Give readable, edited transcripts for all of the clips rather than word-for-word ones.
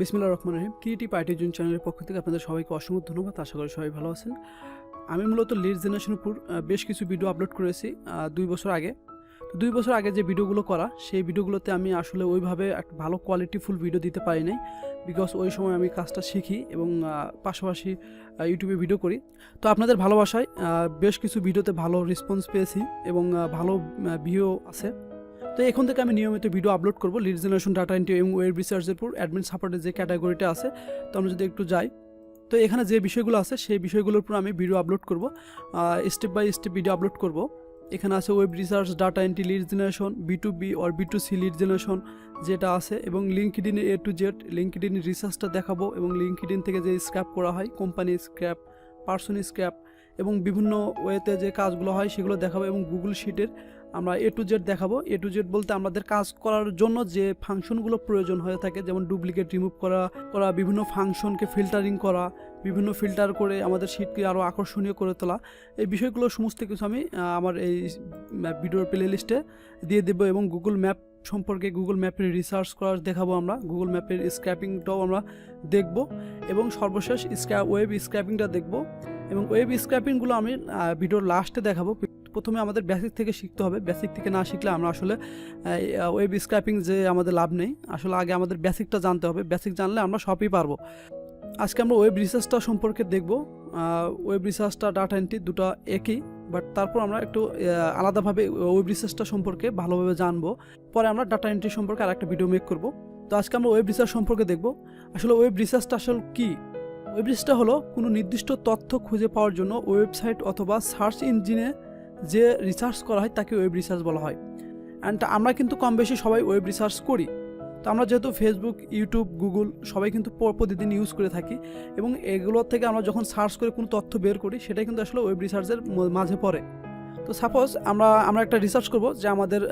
বিসমিল্লাহির রহমানির রহিম। ক্রিয়েটিভ আইটিজুন চ্যানেলের পক্ষ থেকে আপনাদের সবাইকে অসংখ্য ধন্যবাদ। আশা করি সবাই ভালো আছেন। আমি মূলত লিড জেনারেশনের উপর বেশ কিছু ভিডিও আপলোড করেছি 2 বছর আগে। তো 2 বছর আগে যে ভিডিওগুলো করা, সেই ভিডিওগুলোতে আমি আসলে ওইভাবে একটা ভালো কোয়ালিটিফুল ভিডিও দিতে পারি নাই, বিকজ ওই সময় আমি কাজটা শিখি এবং পাশাপাশি ইউটিউবে ভিডিও করি। তো আপনাদের ভালোবাসায় বেশ কিছু ভিডিওতে ভালো রেসপন্স পেয়েছি এবং ভালো ভিউ আছে। তো এখন থেকে আমি নিয়মিত ভিডিও আপলোড করব লিড জেনারেশন, ডাটা এন্ট্রি এবং ওয়েব রিসার্চের উপর অ্যাডমিন সাপোর্টের যে ক্যাটাগরিটা আছে। তো আমরা যদি একটু যাই, তো এখানে যে বিষয়গুলো আছে সেই বিষয়গুলোর উপর আমি ভিডিও আপলোড করব, step by step video upload করব। এখানে আছে web research, data entry, lead generation, B2B or B2C lead generation যেটা আছে, এবং LinkedIn A to Z LinkedIn রিসার্চটা দেখাবো, এবং লিঙ্কডইন থেকে যে স্ক্র্যাপ করা হয়, কোম্পানি স্ক্র্যাপ, পার্সন স্ক্র্যাপ, এবং বিভিন্ন ওয়েতে যে কাজগুলো হয় সেগুলো দেখাবো, এবং গুগল শিটের আমরা A to Z দেখাবো। A to Z বলতে আমাদের কাজ করার জন্য যে ফাংশনগুলো প্রয়োজন হয়ে থাকে, যেমন ডুপ্লিকেট রিমুভ করা, বিভিন্ন ফাংশনকে ফিল্টারিং করা, বিভিন্ন ফিল্টার করে আমাদের শিটকে আরও আকর্ষণীয় করে তোলা, এই বিষয়গুলো সমস্ত কিছু আমি আমার এই ভিডিওর প্লে লিস্টে দিয়ে দেবো। এবং গুগল ম্যাপ সম্পর্কে, গুগল ম্যাপের রিসার্চ করা দেখাবো আমরা, গুগল ম্যাপের স্ক্র্যাপিংটাও আমরা দেখব, এবং সর্বশেষ ওয়েব স্ক্র্যাপিংটা দেখব। এবং ওয়েব স্ক্র্যাপিংগুলো আমি ভিডিওর লাস্টে দেখাবো। প্রথমে আমাদের বেসিক থেকে শিখতে হবে, বেসিক থেকে না শিখলে আমরা আসলে ওয়েব স্ক্র্যাপিং যে আমাদের লাভ নেই। আসলে আগে আমাদের বেসিকটা জানতে হবে, বেসিক জানলে আমরা সবই পারবো। আজকে আমরা ওয়েব রিসার্চটা সম্পর্কে দেখব। ওয়েব রিসার্চটা, ডাটা এন্ট্রি দুটো একই, বাট তারপর আমরা একটু আলাদাভাবে ওয়েব রিসার্চটা সম্পর্কে ভালোভাবে জানবো। পরে আমরা ডাটা এন্ট্রি সম্পর্কে আরেকটা ভিডিও মেক করব। তো আজকে আমরা ওয়েব রিসার্চ সম্পর্কে দেখব। আসলে ওয়েব রিসার্চটা আসলে কী? ওয়েব রিসার্চটা হলো কোনো নির্দিষ্ট তথ্য খুঁজে পাওয়ার জন্য ওয়েবসাইট অথবা সার্চ ইঞ্জিনে যে রিসার্চ করা হয় তাকে ওয়েব রিসার্চ বলা হয়। অ্যান্ড আমরা কিন্তু কম বেশি সবাই ওয়েব রিসার্চ করি। তো আমরা যেহেতু ফেসবুক, ইউটিউব, গুগল সবাই কিন্তু প্রতিদিন ইউজ করে থাকি, এবং এগুলো থেকে আমরা যখন সার্চ করে কোনো তথ্য বের করি সেটাই কিন্তু আসলে ওয়েব রিসার্চের মাঝে পড়ে। তো সাপোজ আমরা একটা রিসার্চ করব যে আমাদের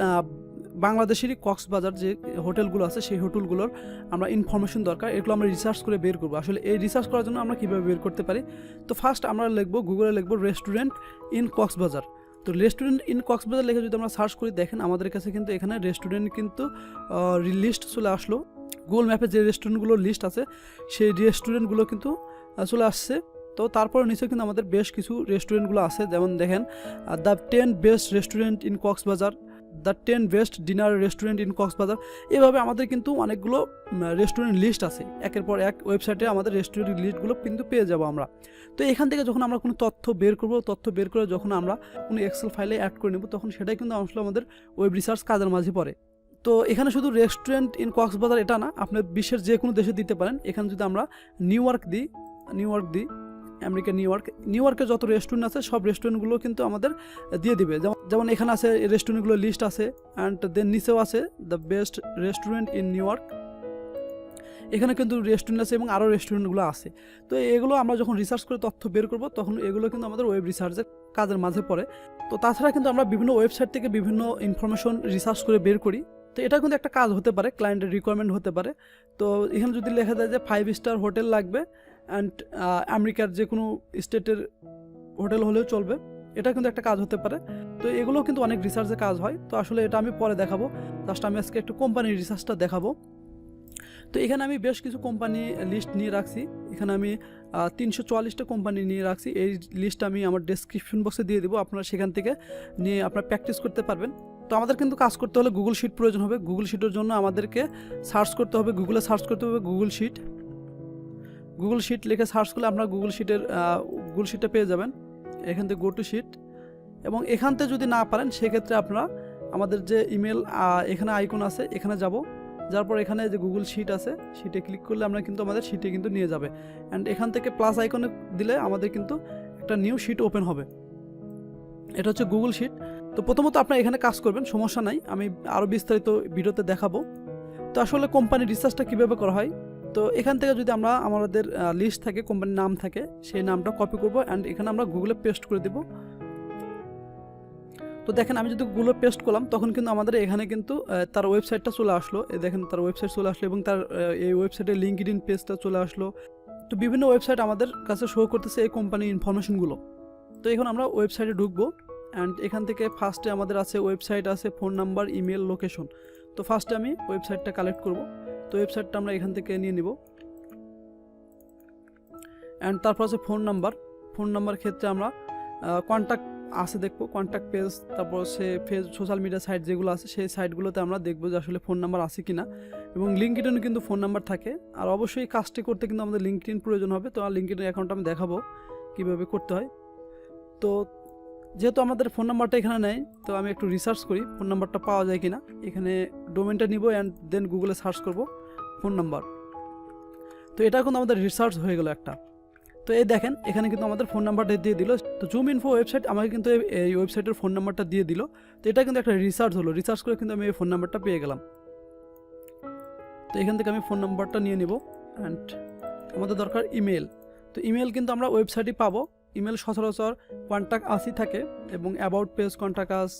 বাংলাদেশেরই কক্সবাজার যে হোটেলগুলো আছে সেই হোটেলগুলোর আমরা ইনফরমেশন দরকার, এগুলো আমরা রিসার্চ করে বের করবো। আসলে এই রিসার্চ করার জন্য আমরা কীভাবে বের করতে পারি? তো ফার্স্ট আমরা লিখবো, গুগলে লিখবো রেস্টুরেন্ট ইন কক্সবাজার। তো রেস্টুরেন্ট ইন কক্সবাজার লিখে যদি আমরা সার্চ করি, দেখেন আমাদের কাছে কিন্তু এখানে রেস্টুরেন্ট কিন্তু লিস্ট চলে আসলো। গুগল ম্যাপে যে রেস্টুরেন্টগুলোর লিস্ট আছে সেই রেস্টুরেন্টগুলো কিন্তু চলে আসছে। তো তারপরে নিচে কিন্তু আমাদের বেশ কিছু রেস্টুরেন্টগুলো আছে, যেমন দেখেন the 10 best restaurant in Cox's Bazar, the 10 best dinner restaurant in Cox's Bazar. এভাবে আমাদের কিন্তু অনেকগুলো রেস্টুরেন্ট লিস্ট আছে, একের পর এক ওয়েবসাইটে আমাদের রেস্টুরেন্ট লিস্টগুলো কিন্তু পেয়ে যাবো আমরা। তো এখান থেকে যখন আমরা কোনো তথ্য বের করবো, তথ্য বের করে যখন আমরা কোনো এক্সেল ফাইলে অ্যাড করে নেব, তখন সেটাই কিন্তু আসলে আমাদের ওয়েব রিসার্চ কাজের মাঝে পড়ে। তো এখানে শুধু রেস্টুরেন্ট ইন কক্সবাজার এটা না, আপনি বিশ্বের যে কোনো দেশে দিতে পারেন। এখানে যদি আমরা নিউ ইয়র্ক দিই, আমেরিকা নিউ ইয়র্কের যত রেস্টুরেন্ট আছে সব রেস্টুরেন্টগুলো কিন্তু আমাদের দিয়ে দিবে। যেমন এখানে আছে রেস্টুরেন্টগুলো লিস্ট আছে, অ্যান্ড দেন নিচেও আছে the best restaurant in new York. এখানে কিন্তু রেস্টুরেন্ট আছে এবং আরও রেস্টুরেন্টগুলো আছে। তো এগুলো আমরা যখন রিসার্চ করে তথ্য বের করব, তখন এগুলো কিন্তু আমাদের ওয়েব রিসার্চের কাজের মাঝে পড়ে। তো তাছাড়া কিন্তু আমরা বিভিন্ন ওয়েবসাইট থেকে বিভিন্ন ইনফরমেশন রিসার্চ করে বের করি। তো এটা কিন্তু একটা কাজ হতে পারে, ক্লায়েন্টের রিকোয়ারমেন্ট হতে পারে। তো এখানে যদি লেখা যায় যে 5 স্টার হোটেল লাগবে, অ্যান্ড আমেরিকার যে কোনো স্টেটের হোটেল হলেও চলবে, এটা কিন্তু একটা কাজ হতে পারে। তো এগুলো কিন্তু অনেক রিসার্চের কাজ হয়। তো আসলে এটা আমি পরে দেখাবো, জাস্ট আমি আজকে একটু কোম্পানির রিসার্চটা দেখাবো। তো এখানে আমি বেশ কিছু কোম্পানি লিস্ট নিয়ে রাখছি। এখানে আমি 344টা কোম্পানি নিয়ে রাখছি। এই লিস্ট আমি আমার ডেসক্রিপশন বক্সে দিয়ে দেবো, আপনারা সেখান থেকে নিয়ে আপনারা প্র্যাকটিস করতে পারবেন। তো আমাদের কিন্তু কাজ করতে হলে গুগল শিট প্রয়োজন হবে। গুগল শিটের জন্য আমাদেরকে সার্চ করতে হবে, গুগলে সার্চ করতে হবে গুগল শিট লিখে সার্চ করলে আপনারা গুগল শিটটা পেয়ে যাবেন। এখান থেকে গো টু শিট, এবং এখান থেকে যদি না পারেন সেক্ষেত্রে আপনারা আমাদের যে ইমেল এখানে আইকন আছে, এখানে যার পর এখানে যে গুগল শিট আছে, শিটে ক্লিক করলে আমরা কিন্তু আমাদের শিটে কিন্তু নিয়ে যাবে। অ্যান্ড এখান থেকে প্লাস আইকনে দিলে আমাদের কিন্তু একটা নিউ শিট ওপেন হবে। এটা হচ্ছে গুগল শিট। তো প্রথমত আপনারা এখানে কাজ করবেন, সমস্যা নাই, আমি আরও বিস্তারিত ভিডিওতে দেখাবো। তো আসলে কোম্পানির রিসার্চটা কীভাবে করা হয়, তো এখান থেকে যদি আমরা আমাদের লিস্ট থাকে, কোম্পানির নাম থাকে, সেই নামটা কপি করব, অ্যান্ড এখানে আমরা গুগলে পেস্ট করে দেব। তো দেখেন আমি যদি গুগলে পেস্ট করলাম, তখন কিন্তু আমাদের এখানে কিন্তু তার ওয়েবসাইটটা চলে আসলো। দেখেন তার ওয়েবসাইট চলে আসলো, এবং তার এই ওয়েবসাইটের লিঙ্কডইন পেজটা চলে আসলো। তো বিভিন্ন ওয়েবসাইট আমাদের কাছে শো করতেছে এই কোম্পানির ইনফরমেশনগুলো। তো এখন আমরা ওয়েবসাইটে ঢুকবো, অ্যান্ড এখান থেকে ফার্স্টে আমাদের আছে ওয়েবসাইট আছে, ফোন নাম্বার, ইমেল, লোকেশন। তো ফার্স্টে আমি ওয়েবসাইটটা কালেক্ট করব। তো ওয়েবসাইটটা আমরা এখান থেকে নিয়ে নিব। অ্যান্ড তারপর আছে ফোন নাম্বার ক্ষেত্রে আমরা কন্ট্যাক্ট আছে দেখবো, কন্ট্যাক্ট পেজ, তারপর সে সোশ্যাল মিডিয়া সাইট যেগুলো আছে সেই সাইটগুলোতে আমরা দেখবো যে আসলে ফোন নাম্বার আছে কিনা। এবং লিঙ্কডইনে কিন্তু ফোন নাম্বার থাকে। আর অবশ্যই কাজটি করতে কিন্তু আমাদের লিঙ্কডইন প্রয়োজন হবে। তো লিঙ্কডইন অ্যাকাউন্ট আমি দেখাবো কীভাবে করতে হয়। তো যেহেতু আমাদের ফোন নাম্বারটা এখানে নেই, তো আমি একটু রিসার্চ করি ফোন নাম্বারটা পাওয়া যায় কিনা। এখানে ডোমেনটা নিব অ্যান্ড দেন গুগলে সার্চ করব ফোন নাম্বার। তো এটা কিন্তু আমাদের রিসার্চ হয়ে গেল একটা। তো এই দেখেন এখানে কিন্তু আমাদের ফোন নাম্বারটা দিয়ে দিল। তো জুম ইনফো ওয়েবসাইট আমাকে কিন্তু এই ওয়েবসাইটের ফোন নাম্বারটা দিয়ে দিল। তো এটা কিন্তু একটা রিসার্চ হলো, রিসার্চ করে কিন্তু আমি এই ফোন নাম্বারটা পেয়ে গেলাম। তো এখান থেকে আমি ফোন নাম্বারটা নিয়ে নিব অ্যান্ড আমাদের দরকার ইমেল। তো ইমেল কিন্তু আমরা ওয়েবসাইটে পাবো। ইমেল সচরাচর কন্ট্যাক্ট আসই থাকে এবং about page, contact us,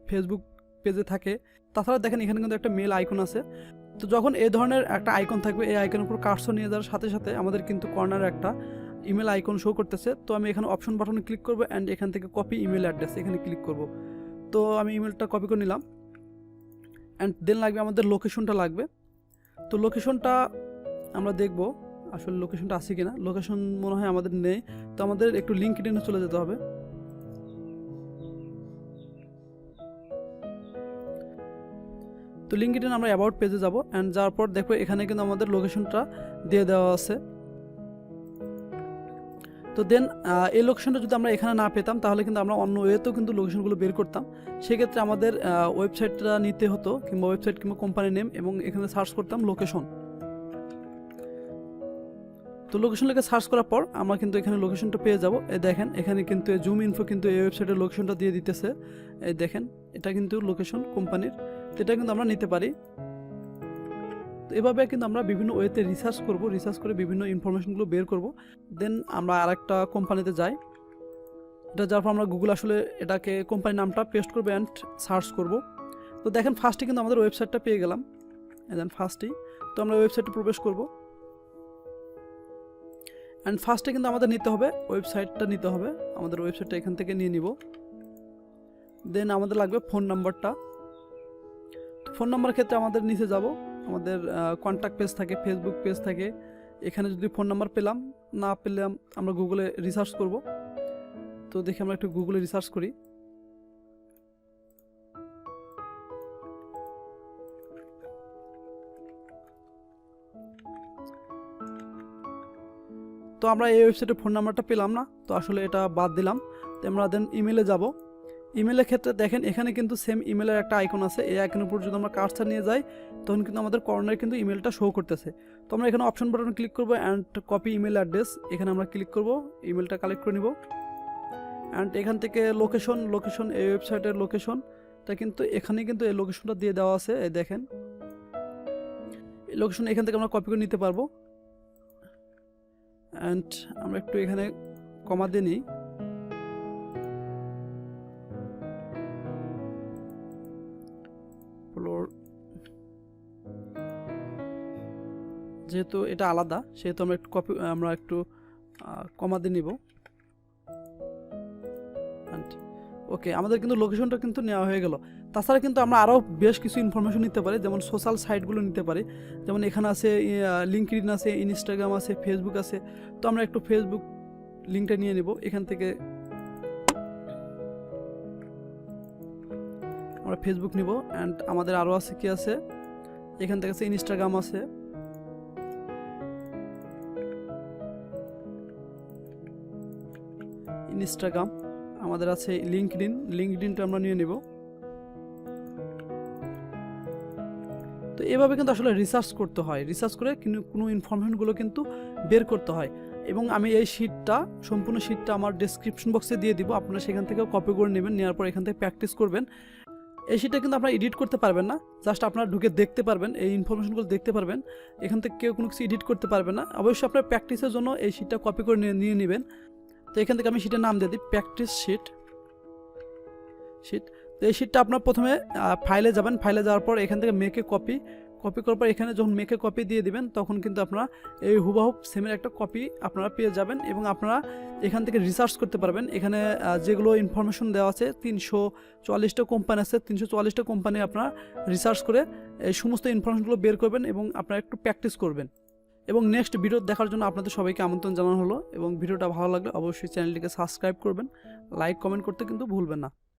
Facebook পেজে থাকে। তাছাড়া দেখেন এখানে কিন্তু একটা মেল আইকন আছে। তো যখন এই ধরনের একটা আইকন থাকবে, এই আইকনের উপর কার্সর নিয়ে যাওয়ার সাথে সাথে আমাদের কিন্তু কর্নারে একটা ইমেল আইকন শো করতেছে। তো আমি এখানে অপশন বাটনে ক্লিক করব অ্যান্ড এখান থেকে কপি ইমেল অ্যাড্রেস এখানে ক্লিক করব। তো আমি ইমেলটা কপি করে নিলাম অ্যান্ড দেন লাগবে আমাদের লোকেশনটা লাগবে। তো লোকেশনটা আমরা দেখব আসলে লোকেশনটা আছে কিনা। লোকেশন মনে হয় আমাদের নেই। তো আমাদের একটু লিঙ্কডইনে চলে যেতে হবে। তো লিঙ্কডইন আমরা অ্যাবাউট পেজে যাব অ্যান্ড যাওয়ার পর দেখো এখানে কিন্তু আমাদের লোকেশনটা দিয়ে দেওয়া আছে। তো দেন এই লোকেশনটা যদি আমরা এখানে না পেতাম তাহলে কিন্তু আমরা অন্য ওয়েতেও কিন্তু লোকেশনগুলো বের করতাম। সেক্ষেত্রে আমাদের ওয়েবসাইটটা নিতে হতো, কিংবা ওয়েবসাইট কিংবা কোম্পানি নেম, এবং এখানে সার্চ করতাম লোকেশন। তো লোকেশন লিখে সার্চ করার পর আমরা কিন্তু এখানে লোকেশনটা পেয়ে যাব। এই দেখেন এখানে কিন্তু জুম ইনফো কিন্তু এই ওয়েবসাইটের লোকেশনটা দিয়ে দিতেছে। এই দেখেন এটা কিন্তু লোকেশন কোম্পানির। তো এটা কিন্তু আমরা নিতে পারি। তো এভাবে কিন্তু আমরা বিভিন্ন ওয়েতে রিসার্চ করব, রিসার্চ করে বিভিন্ন ইনফরমেশনগুলো বের করব। দেন আমরা আরেকটা কোম্পানিতে যাই। এটা যাওয়ার পর আমরা গুগল আসলে এটাকে কোম্পানির নামটা পেস্ট করবো অ্যান্ড সার্চ করব। তো দেখেন ফার্স্টে কিন্তু আমাদের ওয়েবসাইটটা পেয়ে গেলাম। দেন ফার্স্টেই তো আমরা ওয়েবসাইটে প্রবেশ করব অ্যান্ড ফার্স্টে কিন্তু আমাদের নিতে হবে ওয়েবসাইটটা নিতে হবে। আমাদের ওয়েবসাইটটা এখান থেকে নিয়ে নিব। দেন আমাদের লাগবে ফোন নাম্বারটা। তো ফোন নাম্বার ক্ষেত্রে আমাদের নিচে যাব, আমাদের কন্ট্যাক্ট পেজ থাকে, ফেসবুক পেজ থাকে। এখানে যদি ফোন নাম্বার পেলাম, না পেলাম আমরা গুগলে রিসার্চ করব। তো দেখি আমরা একটু গুগলে রিসার্চ করি। তো আমরা এই ওয়েবসাইটে ফোন নাম্বারটা পেলাম না, তো আসলে এটা বাদ দিলাম। তো আমরা দেন ইমেলে যাব। ইমেলের ক্ষেত্রে দেখেন এখানে কিন্তু সেম ইমেলের একটা আইকন আছে। এই আইকনের উপর যদি আমরা কার্সর নিয়ে যাই তখন কিন্তু আমাদের কর্নারে কিন্তু ইমেলটা শো করতেছে। তো আমরা এখানে অপশন বাটনে ক্লিক করব অ্যান্ড কপি ইমেল অ্যাড্রেস এখানে আমরা ক্লিক করব, ইমেলটা কালেক্ট করে নিব অ্যান্ড এখান থেকে লোকেশন এই ওয়েবসাইটের লোকেশনটা কিন্তু এখানে কিন্তু এই লোকেশনটা দিয়ে দেওয়া আছে। এই দেখেন এই লোকেশন এখান থেকে আমরা কপি করে নিতে পারবো অ্যান্ড আমরা একটু এখানে কমা দিয়ে নিই। যেহেতু এটা আলাদা সেহেতু আমরা একটু কমা দিয়ে নিব। ওকে, আমাদের কিন্তু লোকেশনটা কিন্তু নেওয়া হয়ে গেল। তাছাড়া কিন্তু আমরা আরও বেশ কিছু ইনফরমেশন নিতে পারি, যেমন সোশ্যাল সাইটগুলো নিতে পারি। যেমন এখানে আছে লিঙ্কডইন আছে, ইনস্টাগ্রাম আছে, ফেসবুক আছে। তো আমরা একটু ফেসবুক লিঙ্কটা নিয়ে নেব। এখান থেকে আমরা ফেসবুক নিব অ্যান্ড আমাদের আরও আছে কি আছে, এখান থেকে আছে ইনস্টাগ্রাম আছে, আমাদের আছে লিঙ্কডইনটা আমরা নিয়ে নেব। তো এভাবে কিন্তু আসলে রিসার্চ করতে হয়, রিসার্চ করে কিন্তু কোনো ইনফরমেশনগুলো কিন্তু বের করতে হয়। এবং আমি এই সম্পূর্ণ শিটটা আমার ডেসক্রিপশন বক্সে দিয়ে দিব, আপনারা সেখান থেকে কপি করে নেবেন, নেওয়ার পর এখান থেকে প্র্যাকটিস করবেন। এই শিটটা কিন্তু আপনারা এডিট করতে পারবেন না, জাস্ট আপনারা ঢুকে দেখতে পারবেন, এই ইনফরমেশনগুলো দেখতে পারবেন। এখান থেকে কেউ কোনো কিছু এডিট করতে পারবে না। অবশ্যই আপনার প্র্যাকটিসের জন্য এই শিটটা কপি করে নিয়ে নেবেন। তো এখান থেকে আমি শিটের নাম দিয়ে দিই প্র্যাকটিস শিট। তো এই শিটটা আপনার প্রথমে ফাইলে যাবেন, ফাইলে যাওয়ার পর এখান থেকে মেকে কপি করার পর এখানে যখন মেকে কপি দিয়ে দিবেন তখন কিন্তু আপনারা এই হুবাহুব সেমের একটা কপি আপনারা পেয়ে যাবেন এবং আপনারা এখান থেকে রিসার্চ করতে পারবেন। এখানে যেগুলো ইনফরমেশন দেওয়া আছে 344টা কোম্পানি আছে, 344টা কোম্পানি আপনারা রিসার্চ করে এই সমস্ত ইনফরমেশনগুলো বের করবেন এবং আপনারা একটু প্র্যাকটিস করবেন। এবং নেক্সট ভিডিও দেখার জন্য আপনাদের সবাইকে আমন্ত্রণ জানানো হলো। এবং ভিডিওটা ভালো লাগলে অবশ্যই চ্যানেলটিকে সাবস্ক্রাইব করবেন, লাইক কমেন্ট করতে কিন্তু ভুলবেন না।